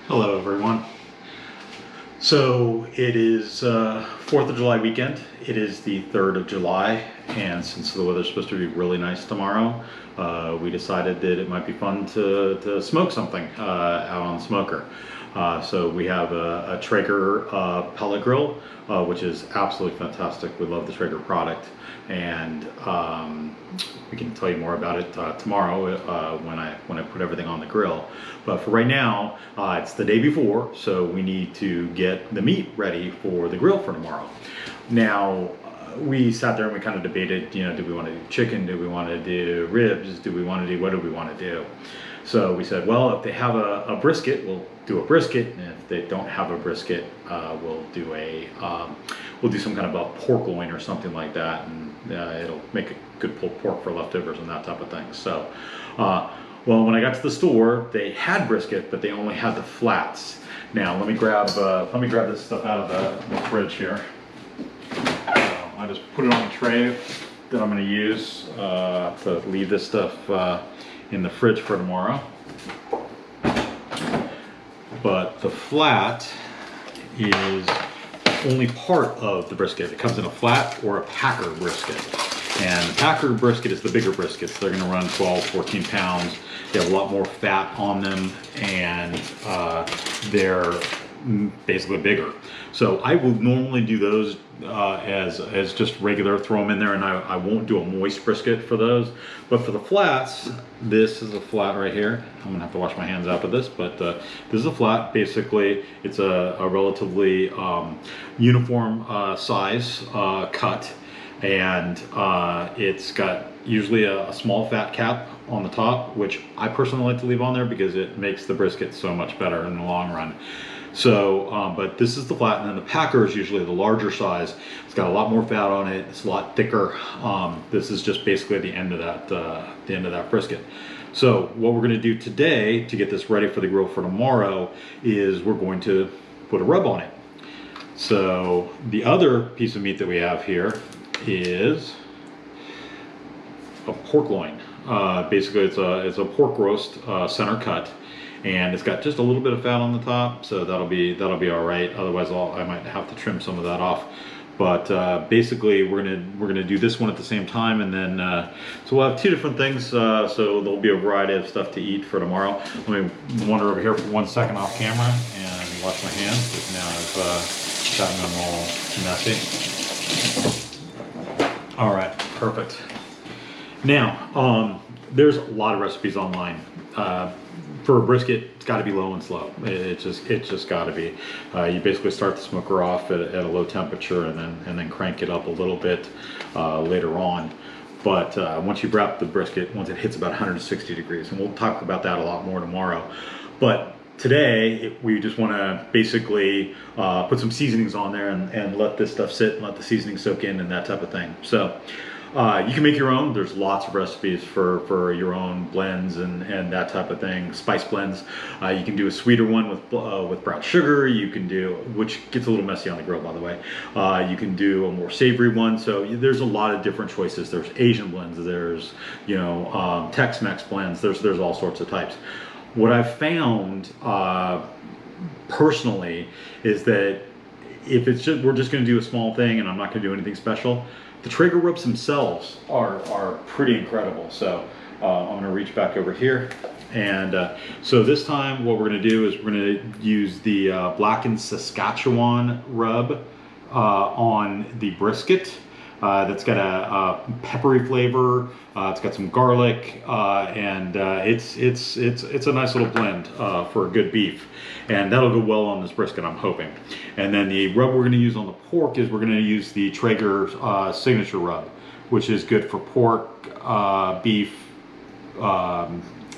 Hello everyone. So it is 4th of July weekend. It is the 3rd of July, and since the weather's supposed to be really nice tomorrow, we decided that it might be fun to smoke something out on the smoker. So we have a Traeger pellet grill, which is absolutely fantastic. We love the Traeger product, and we can tell you more about it tomorrow when I put everything on the grill. But for right now, it's the day before, so we need to get the meat ready for the grill for tomorrow. Now, we sat there and we kind of debated, do we want to do chicken? Do we want to do ribs? What do we want to do? So we said, well, if they have a brisket, we'll do a brisket, and if they don't have a brisket, we'll do some kind of a pork loin or something like that, and it'll make a good pulled pork for leftovers and that type of thing. So, well, when I got to the store, they had brisket, but they only had the flats. Now, let me grab this stuff out of the fridge here. I just put it on the tray that I'm going to use to leave this stuff in the fridge for tomorrow. But the flat is only part of the brisket. It comes in a flat or a packer brisket. And the packer brisket is the bigger briskets. They're going to run 12, 14 pounds. They have a lot more fat on them, and they're basically bigger. So I will normally do those as just regular, throw them in there, and I won't do a moist brisket for those. But for the flats, this is a flat right here. I'm gonna have to wash my hands out of this, but this is a flat. Basically, it's a relatively uniform size cut, and it's got usually a small fat cap on the top, which I personally like to leave on there because it makes the brisket so much better in the long run. So, but this is the flat, and then the packer is usually the larger size. It's got a lot more fat on it. It's a lot thicker. This is just basically the end of that brisket. So what we're going to do today to get this ready for the grill for tomorrow is we're going to put a rub on it. So the other piece of meat that we have here is a pork loin. Basically, it's a pork roast center cut. And it's got just a little bit of fat on the top, so that'll be all right. Otherwise, I might have to trim some of that off. But basically, we're gonna do this one at the same time, and then so we'll have two different things. So there'll be a variety of stuff to eat for tomorrow. Let me wander over here for 1 second off camera and wash my hands, because now I've gotten them all messy. All right, perfect. Now, there's a lot of recipes online. For a brisket, it's got to be low and slow. It's just got to be. You basically start the smoker off at a low temperature, and then crank it up a little bit later on. But once you wrap the brisket, once it hits about 160 degrees, and we'll talk about that a lot more tomorrow. But today, we just want to basically put some seasonings on there and let this stuff sit and let the seasoning soak in and that type of thing. So. You can make your own. There's lots of recipes for your own blends and that type of thing. Spice blends. You can do a sweeter one with brown sugar. You can do, which gets a little messy on the grill, by the way. You can do a more savory one. So there's a lot of different choices. There's Asian blends. There's Tex-Mex blends. There's all sorts of types. What I've found personally is that if we're just going to do a small thing and I'm not going to do anything special, the Traeger rubs themselves are pretty incredible. So I'm going to reach back over here, and so this time what we're going to do is we're going to use the blackened Saskatchewan rub on the brisket. That's got a peppery flavor. It's got some garlic, and it's a nice little blend for a good beef, and that'll go well on this brisket, I'm hoping. And then the rub we're going to use on the pork is we're going to use the Traeger signature rub, which is good for pork, beef,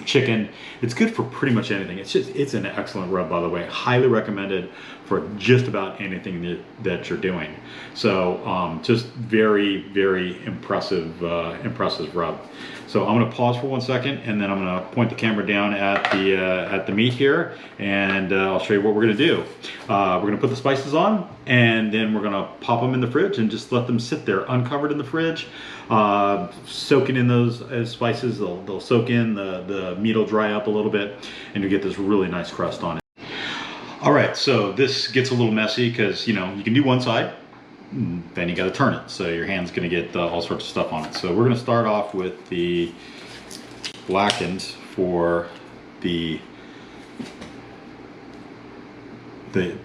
chicken. It's good for pretty much anything. It's an excellent rub, by the way. Highly recommended for just about anything that you're doing. So just very, very impressive rub. So I'm going to pause for 1 second, and then I'm going to point the camera down at the meat here, and I'll show you what we're going to do. We're going to put the spices on, and then we're going to pop them in the fridge and just let them sit there uncovered in the fridge, soaking in those spices. They'll soak in, the meat will dry up a little bit, and you get this really nice crust on it. All right, so this gets a little messy because, you know, you can do one side, then you got to turn it. So your hand's going to get all sorts of stuff on it. So we're going to start off with the blackened for the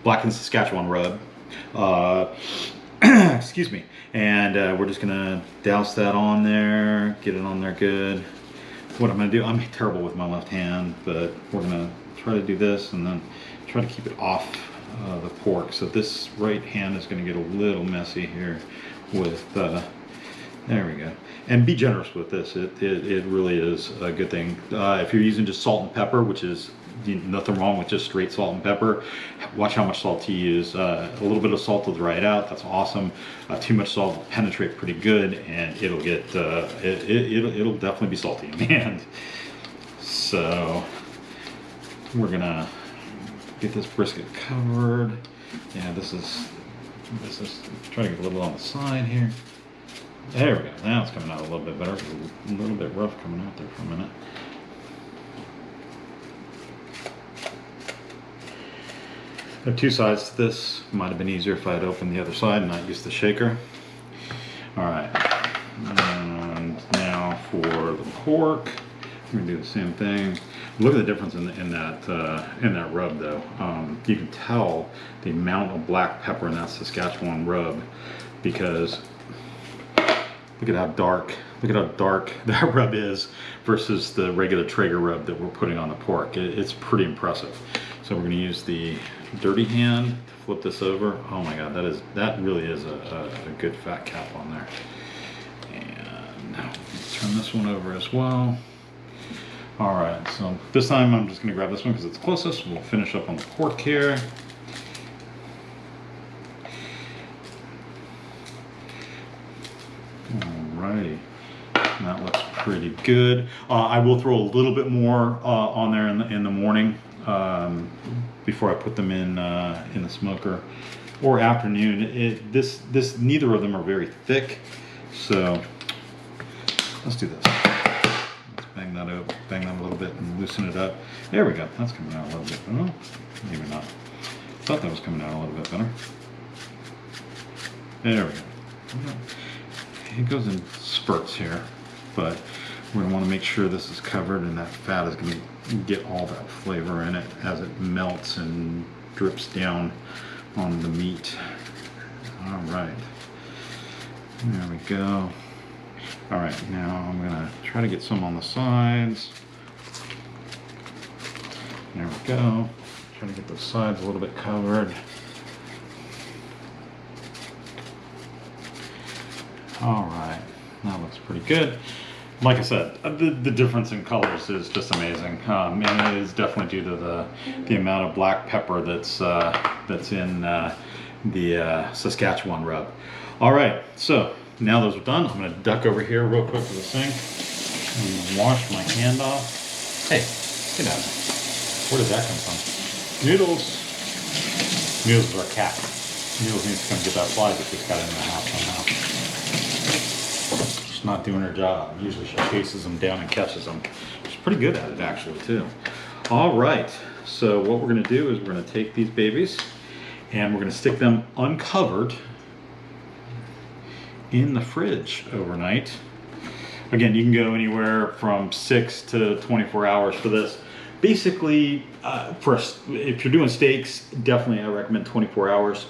blackened Saskatchewan rub. Excuse me. And we're just going to douse that on there, get it on there good. What I'm going to do, I'm terrible with my left hand, but we're going to try to do this and then try to keep it off the pork. So this right hand is going to get a little messy here with, there we go. And be generous with this. It really is a good thing. If you're using just salt and pepper, which is nothing wrong with just straight salt and pepper, watch how much salt you use. A little bit of salt will dry it out. That's awesome. Too much salt will penetrate pretty good, and it'll get it'll definitely be salty in the end. So we're gonna get this brisket covered. Yeah, this is trying to get a little on the side here. There we go. Now it's coming out a little bit better. A little bit rough coming out there for a minute. There are two sides to this. Might have been easier if I had opened the other side and not used the shaker. All right, and now for the pork, we're gonna do the same thing. Look at the difference in that rub, though. You can tell the amount of black pepper in that Saskatchewan rub because look at how dark that rub is versus the regular Traeger rub that we're putting on the pork. It's pretty impressive. So we're going to use the dirty hand to flip this over. Oh my God, that really is a good fat cap on there. And now turn this one over as well. All right, so this time I'm just going to grab this one because it's closest. We'll finish up on the pork here. Alrighty, that looks pretty good. I will throw a little bit more on there in the morning before I put them in the smoker, or afternoon. This neither of them are very thick, so let's do this. Let's bang that a little bit and loosen it up. There we go. That's coming out a little bit. Oh, maybe not. Thought that was coming out a little bit better. There we go. It goes in spurts here, but we're going to want to make sure this is covered and that fat is going to get all that flavor in it as it melts and drips down on the meat. All right, there we go. All right, now I'm going to try to get some on the sides. There we go. Try to get those sides a little bit covered. All right, that looks pretty good. Like I said, the difference in colors is just amazing, and it is definitely due to the amount of black pepper that's in the Saskatchewan rub. All right, so now those are done. I'm going to duck over here real quick to the sink and wash my hand off. Hey, get out of there. Where did that come from? Noodles. Noodles is our cat. Noodles needs to come get that fly that just got in the house somehow. She's not doing her job. Usually she chases them down and catches them. She's pretty good at it actually too. All right, so what we're going to do is we're going to take these babies and we're going to stick them uncovered in the fridge overnight. Again, you can go anywhere from 6 to 24 hours for this. Basically, if you're doing steaks, definitely I recommend 24 hours.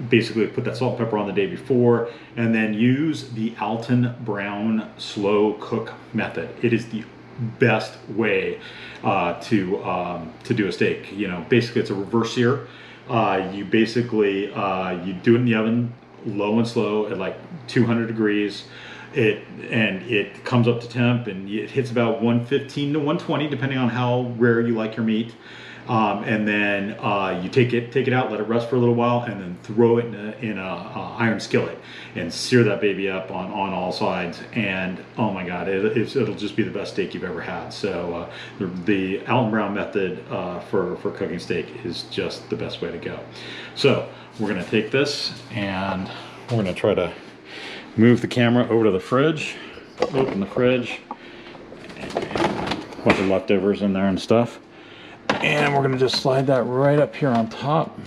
Basically, put that salt and pepper on the day before, and then use the Alton Brown slow cook method. It is the best way to do a steak. You know, basically it's a reverse sear. You basically you do it in the oven, low and slow at like 200 degrees. It comes up to temp and it hits about 115 to 120 depending on how rare you like your meat. And then you take it out, let it rest for a little while, and then throw it in a iron skillet and sear that baby up on all sides. And oh my God, it'll just be the best steak you've ever had. So the Alton Brown method for cooking steak is just the best way to go. So we're gonna take this and we're gonna try to move the camera over to the fridge, open the fridge, and a bunch of leftovers in there and stuff. And we're gonna just slide that right up here on top.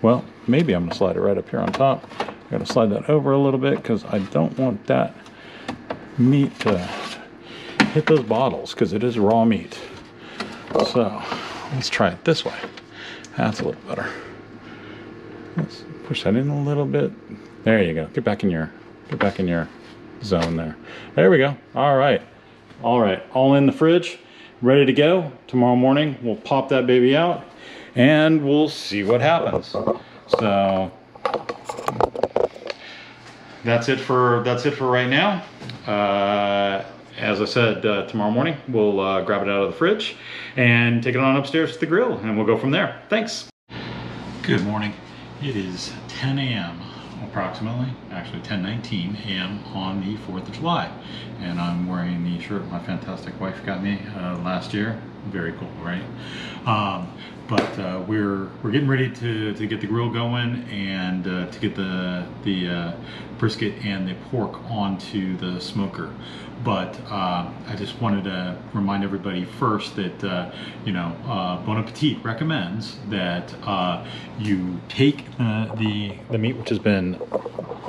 Well, maybe I'm gonna slide it right up here on top. I gotta slide that over a little bit because I don't want that meat to hit those bottles because it is raw meat. So let's try it this way. That's a little better. Let's push that in a little bit. There you go. Get back in your zone there. There we go. All right. All in the fridge, ready to go. Tomorrow morning we'll pop that baby out and we'll see what happens. So that's it for right now. As I said, tomorrow morning we'll grab it out of the fridge and take it on upstairs to the grill, and we'll go from there. Thanks. Good morning. It is 10 a.m. approximately, actually 10:19 a.m. on the 4th of July, and I'm wearing the shirt my fantastic wife got me last year. Very cool, right? But we're getting ready to get the grill going and to get the brisket and the pork onto the smoker. But I just wanted to remind everybody first that Bon Appetit recommends that you take the meat which has been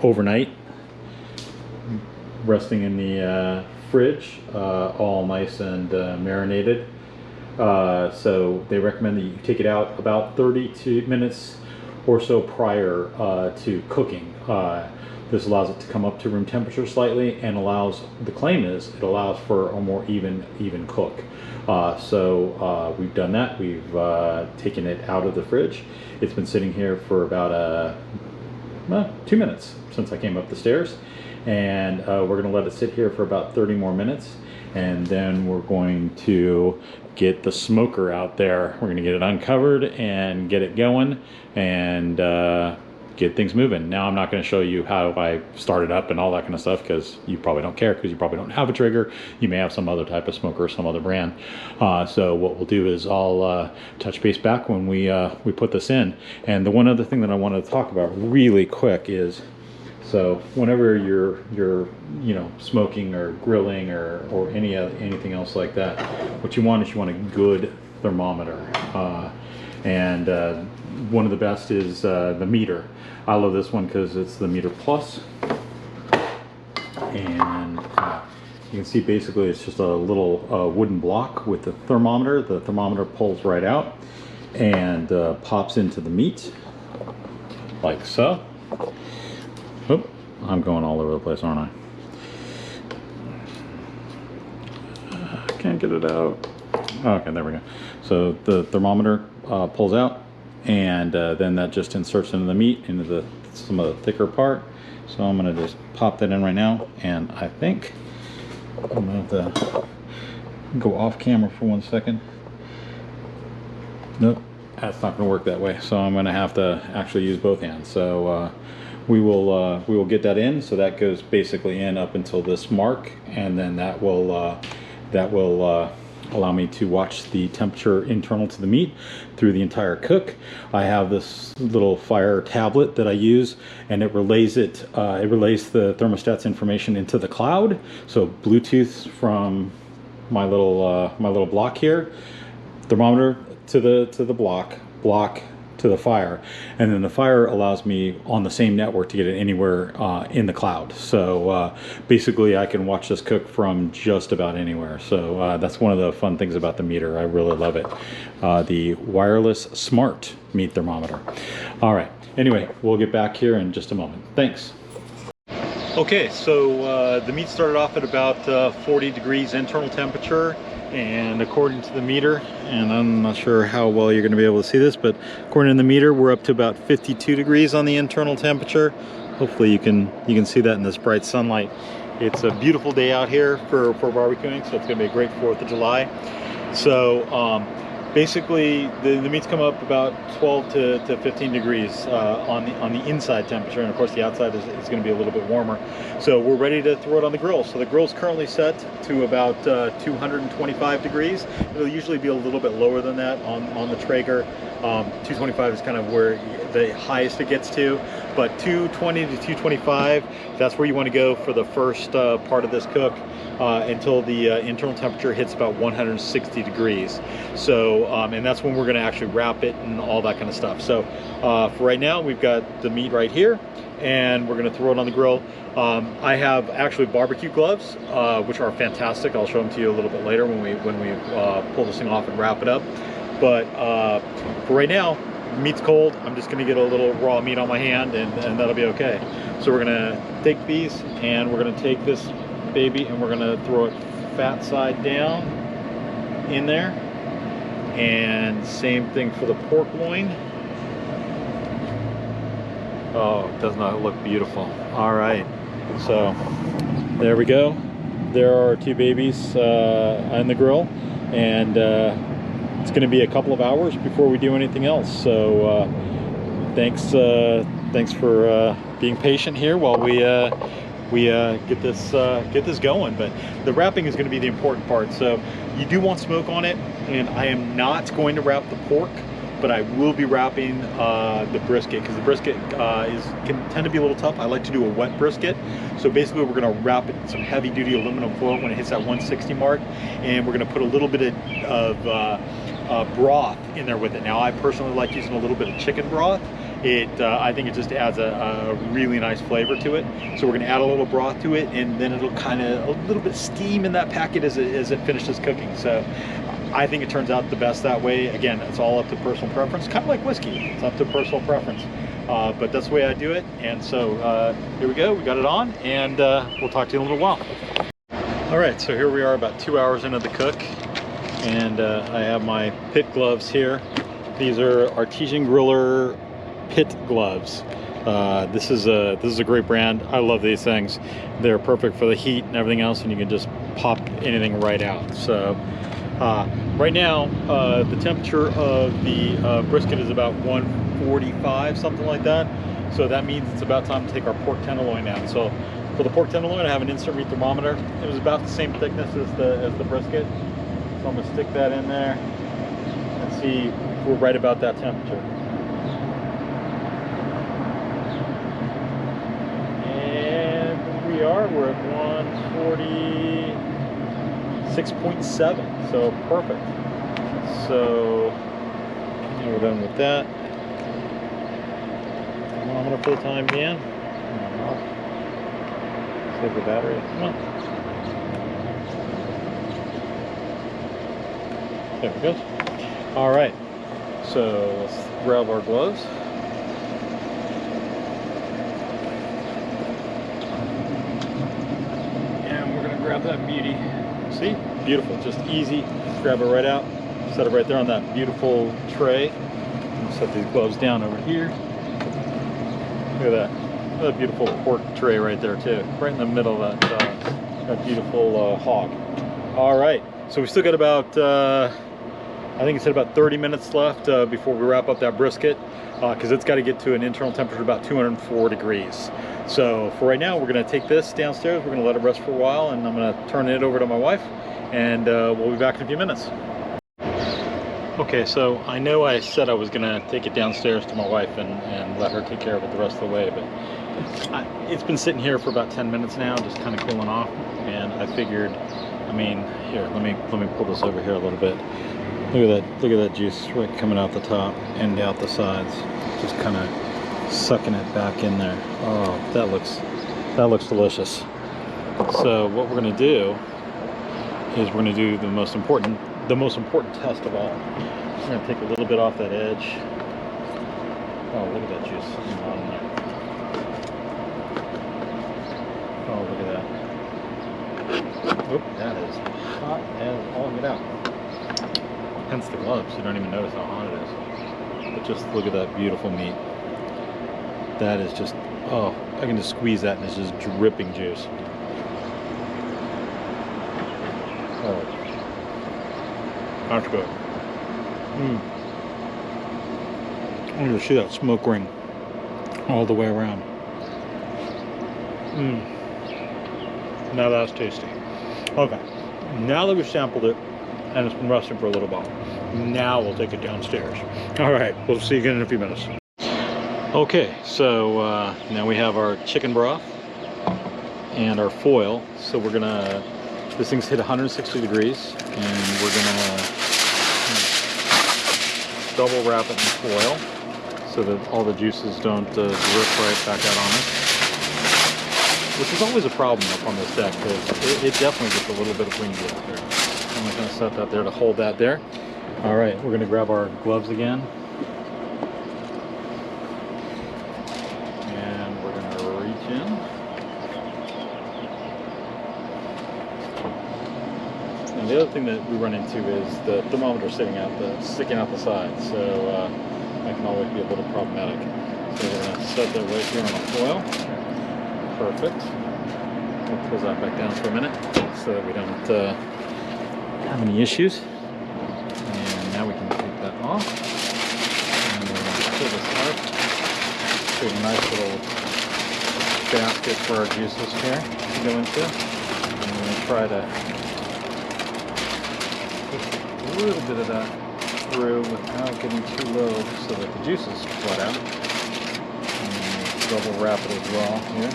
overnight resting in the fridge, all nice and marinated. So they recommend that you take it out about 32 minutes or so prior to cooking. This allows it to come up to room temperature slightly, and the claim is it allows for a more even cook. So we've done that. We've taken it out of the fridge. It's been sitting here for about 2 minutes since I came up the stairs, and we're going to let it sit here for about 30 more minutes, and then we're going to get the smoker out there. We're going to get it uncovered and get it going and get things moving. Now I'm not going to show you how I started up and all that kind of stuff because you probably don't care, because you probably don't have a Traeger. You may have some other type of smoker, some other brand. So what we'll do is I'll touch base back when we put this in. And the one other thing that I wanted to talk about really quick is, so whenever you're smoking or grilling or anything else like that, what you want is you want a good thermometer. And one of the best is the meter. I love this one because it's the Meter Plus, and you can see basically it's just a little wooden block with the thermometer. The thermometer pulls right out and pops into the meat like so. Oop, I'm going all over the place, aren't I? Can't get it out. Okay, there we go. So the thermometer pulls out, and then that just inserts into the meat, into some of the thicker part. So I'm going to just pop that in right now, and I think I'm going to have to go off camera for 1 second. Nope, that's not going to work that way. So I'm going to have to actually use both hands. So we will get that in. So that goes basically in up until this mark, and then that will allow me to watch the temperature internal to the meat through the entire cook. I have this little Fire tablet that I use, and it relays the thermostat's information into the cloud. So Bluetooth from my little block here, thermometer to the block to the Fire, and then the Fire allows me on the same network to get it anywhere in the cloud. So basically I can watch this cook from just about anywhere. So that's one of the fun things about the meter. I really love it. The wireless smart meat thermometer. All right, anyway, we'll get back here in just a moment. Thanks. Okay, so the meat started off at about 40 degrees internal temperature, and according to the meter, and I'm not sure how well you're going to be able to see this, but according to the meter, we're up to about 52 degrees on the internal temperature. Hopefully you can see that in this bright sunlight. It's a beautiful day out here for barbecuing, so it's going to be a great 4th of July. So basically the meats come up about 12 to 15 degrees on the inside temperature, and of course the outside is going to be a little bit warmer. So we're ready to throw it on the grill. So the grill's currently set to about 225 degrees. It'll usually be a little bit lower than that on the Traeger. 225 is kind of where the highest it gets to, but 220 to 225, that's where you want to go for the first part of this cook, until the internal temperature hits about 160 degrees. So, and that's when we're going to actually wrap it and all that kind of stuff. So for right now, we've got the meat right here, and we're going to throw it on the grill. I have actually barbecue gloves, which are fantastic. I'll show them to you a little bit later when we pull this thing off and wrap it up. But for right now, meat's cold. I'm just going to get a little raw meat on my hand, and that'll be okay. So we're going to take these, and we're going to take this baby, and we're going to throw it fat side down in there. And same thing for the pork loin. Oh, doesn't that look beautiful? All right, so there we go. There are 2 babies on the grill, and it's going to be a couple of hours before we do anything else. So thanks for being patient here while we get this going. But the wrapping is going to be the important part. So you do want smoke on it, and I am not going to wrap the pork, but I will be wrapping the brisket, because the brisket can tend to be a little tough. I like to do a wet brisket. So basically we're going to wrap it in some heavy duty aluminum foil when it hits that 160 mark, and we're going to put a little bit of broth in there with it. Now I personally like using a little bit of chicken broth. I think it just adds a really nice flavor to it. So we're going to add a little broth to it, and then it'll kind of a little bit of steam in that packet as it finishes cooking. So I think it turns out the best that way. Again, it's all up to personal preference, kind of like whiskey. It's up to personal preference, but that's the way I do it. And so here we go. We got it on, and we'll talk to you in a little while. All right, so here we are about 2 hours into the cook, and I have my pit gloves here. These are Artesian Griller pit gloves. This is a great brand. I love these things. They're perfect for the heat and everything else, and you can just pop anything right out. So right now the temperature of the brisket is about 145, something like that. So that means it's about time to take our pork tenderloin out. So for the pork tenderloin, I have an instant read thermometer. It was about the same thickness as the brisket. So I'm gonna stick that in there and see if we're right about that temperature. We're at 146.7, so perfect. So we're done with that. Thermometer for the time being. Save the battery. Come on. There we go. All right. So let's grab our gloves. Grab that beauty. See? Beautiful. Just easy. Grab it right out. Set it right there on that beautiful tray. Set these gloves down over here. Look at that. Look at that beautiful pork tray right there too. Right in the middle of that beautiful hog. All right. So we still got about, I think it said about 30 minutes left before we wrap up that brisket, because it's got to get to an internal temperature of about 204 degrees. So for right now, we're going to take this downstairs. We're going to let it rest for a while, and I'm going to turn it over to my wife, and we'll be back in a few minutes. Okay, so I know I said I was going to take it downstairs to my wife and let her take care of it the rest of the way, but it's been sitting here for about 10 minutes now, just kind of cooling off, and I figured, I mean, here, let me pull this over here a little bit. Look at that juice right coming out the top and out the sides, just kind of sucking it back in there. Oh, that looks delicious. So what we're going to do is we're going to do the most important test of all. We're going to take a little bit off that edge. Oh, look at that juice on the bottom there. Oh, look at that. Oop, that is hot as all get out. Hence the gloves. You don't even notice how hot it is. But just look at that beautiful meat. That is just, oh, I can just squeeze that and it's just dripping juice. Oh, that's good. I can just see that smoke ring all the way around. Now that's tasty. Okay, now that we've sampled it and it's been resting for a little while, now we'll take it downstairs. All right, we'll see you again in a few minutes. Okay, so now we have our chicken broth and our foil. So we're gonna, this thing's hit 160 degrees, and we're gonna double wrap it in foil so that all the juices don't drip right back out on us. Which is always a problem up on this deck, because it definitely gets a little bit of windy out there. I'm not gonna set that there to hold that there. All right, we're gonna grab our gloves again. And the other thing that we run into is the thermometer sticking out the side, so that can always be a little problematic. So we're going to set that right here on the foil. Perfect. We'll close that back down for a minute so that we don't have any issues. And now we can take that off. And we're going to pull this out. Create a nice little basket for our juices here to go into. And we're going to try to put a little bit of that through without getting too low so that the juices flood out. And double wrap it as well here.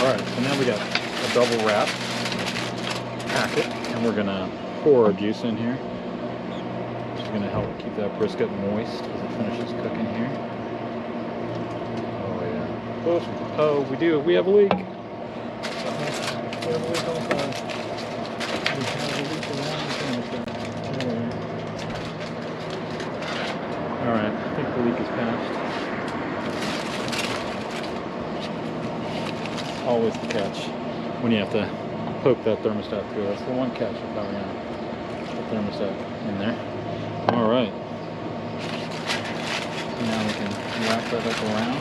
Alright, so now we got a double wrap packet, and we're going to pour our juice in here. Which is going to help keep that brisket moist as it finishes cooking here. Oh yeah. Oh, we have a leak. We have a leak on the side. We have a leak around the canister. Alright, I think the leak is patched. Always the catch when you have to poke that thermostat through. That's the one catch of having the thermostat in there. Alright. Now we can wrap that up around.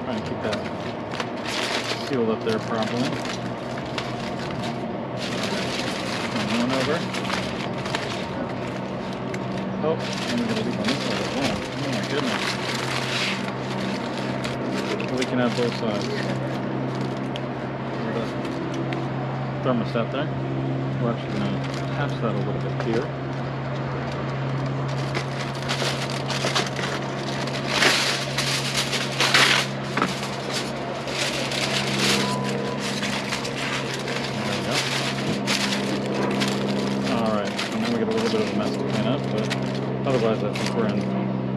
Try and keep that sealed up there properly. Turn one over. Oh, and we're going to leak on this side as well. Oh my goodness. Leaking out both sides. Thermostat there. We're actually going to attach that a little bit here. There we go. Alright, so now we get a little bit of a mess to clean up, but otherwise I think we're in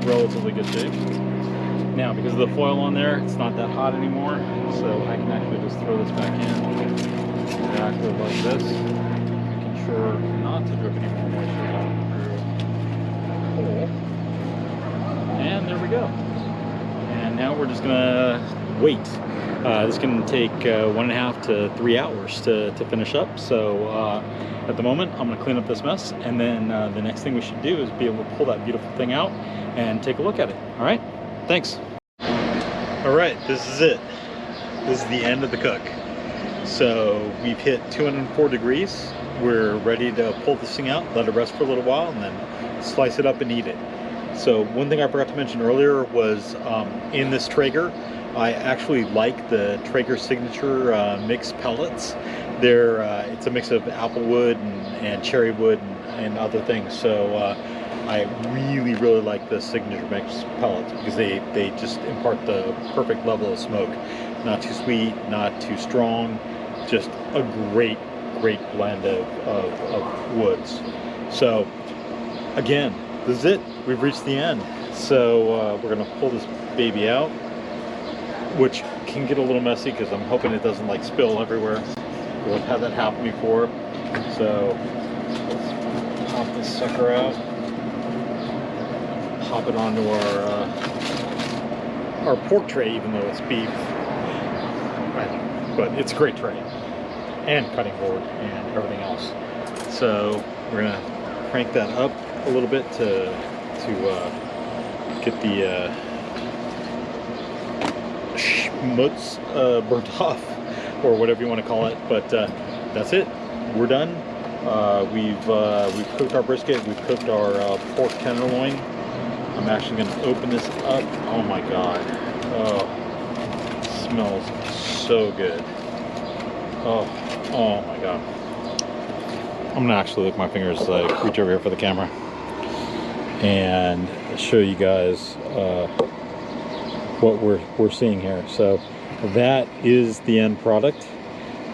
relatively good shape. Now, because of the foil on there, it's not that hot anymore, so I can actually just throw this back in. Exactly like this, making sure not to drip any more moisture down through the hole. And there we go. And now we're just gonna wait. This can take 1.5 to 3 hours to finish up. So at the moment, I'm gonna clean up this mess, and then the next thing we should do is be able to pull that beautiful thing out and take a look at it. All right, thanks. All right, this is it. This is the end of the cook. So we've hit 204 degrees. We're ready to pull this thing out, let it rest for a little while, and then slice it up and eat it. So one thing I forgot to mention earlier was in this Traeger, I actually like the Traeger Signature mix pellets. It's a mix of apple wood and cherry wood and other things. So I really like the Signature mix pellets because they just impart the perfect level of smoke. Not too sweet, not too strong, just a great blend of woods. So again, this is it. We've reached the end. So we're gonna pull this baby out, which can get a little messy because I'm hoping it doesn't like spill everywhere. We've had that happen before. So let's pop this sucker out, pop it onto our pork tray, even though it's beef. But it's a great tray, and cutting board and everything else. So we're gonna crank that up a little bit to get the schmutz burnt off, or whatever you want to call it. But that's it. We're done. We've cooked our brisket. We've cooked our pork tenderloin. I'm actually going to open this up. Oh my god! Oh, it smells so good. Oh my god! I'm gonna actually lick my fingers, like reach over here for the camera and show you guys what we're seeing here. So that is the end product.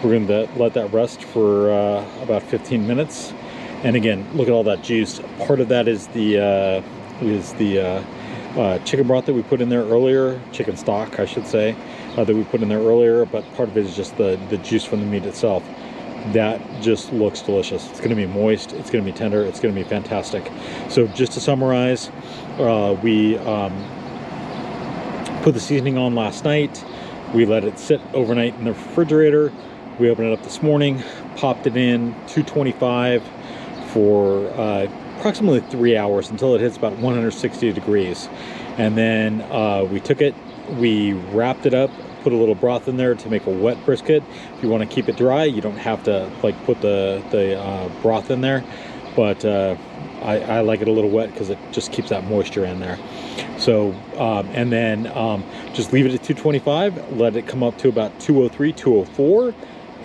We're going to let that rest for about 15 minutes. And again, look at all that juice. Part of that is the chicken broth that we put in there earlier, chicken stock, I should say, that we put in there earlier. But part of it is just the juice from the meat itself. That just looks delicious. It's going to be moist. It's going to be tender. It's going to be fantastic. So just to summarize, we put the seasoning on last night. We let it sit overnight in the refrigerator. We opened it up this morning, popped it in 225 for approximately 3 hours until it hits about 160 degrees. And then we took it, we wrapped it up, put a little broth in there to make a wet brisket. If you want to keep it dry, you don't have to like put the broth in there, but I like it a little wet because it just keeps that moisture in there. So and then just leave it at 225, let it come up to about 203, 204,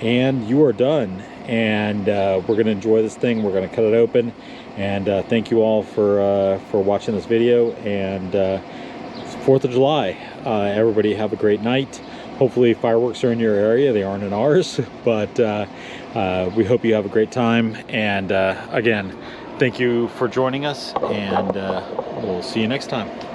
and you are done. And we're going to enjoy this thing. We're going to cut it open. And thank you all for watching this video. And 4th of July. Everybody have a great night. Hopefully fireworks are in your area. They aren't in ours, but we hope you have a great time. And again, thank you for joining us, and we'll see you next time.